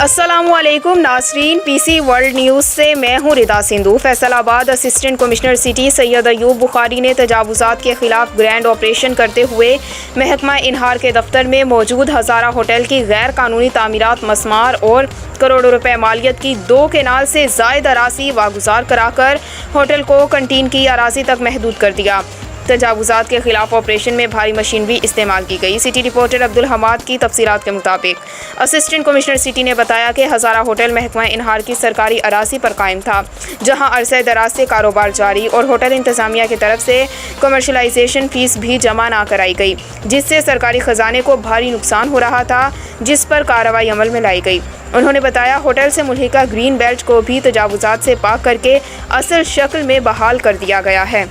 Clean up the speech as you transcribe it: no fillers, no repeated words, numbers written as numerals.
السلام علیکم ناظرین، پی سی ورلڈ نیوز سے میں ہوں ردا سندھو۔ فیصل آباد اسسٹنٹ کمشنر سٹی سید ایوب بخاری نے تجاوزات کے خلاف گرینڈ آپریشن کرتے ہوئے محکمہ انہار کے دفتر میں موجود ہزارہ ہوٹل کی غیر قانونی تعمیرات مسمار اور کروڑوں روپے مالیت کی 2 کنال سے زائد اراضی واگزار کرا کر ہوٹل کو کنٹین کی اراضی تک محدود کر دیا۔ تجاوزات کے خلاف آپریشن میں بھاری مشین بھی استعمال کی گئی۔ سٹی رپورٹر عبدالحماد کی تفصیلات کے مطابق اسسٹنٹ کمشنر سٹی نے بتایا کہ ہزارہ ہوٹل محکمہ انہار کی سرکاری اراضی پر قائم تھا، جہاں عرصہ دراز سے کاروبار جاری اور ہوٹل انتظامیہ کی طرف سے کمرشلائزیشن فیس بھی جمع نہ کرائی گئی، جس سے سرکاری خزانے کو بھاری نقصان ہو رہا تھا، جس پر کارروائی عمل میں لائی گئی۔ انہوں نے بتایا ہوٹل سے ملحقہ گرین بیلٹ کو بھی تجاوزات سے پاک کر کے اصل شکل میں بحال کر دیا گیا ہے۔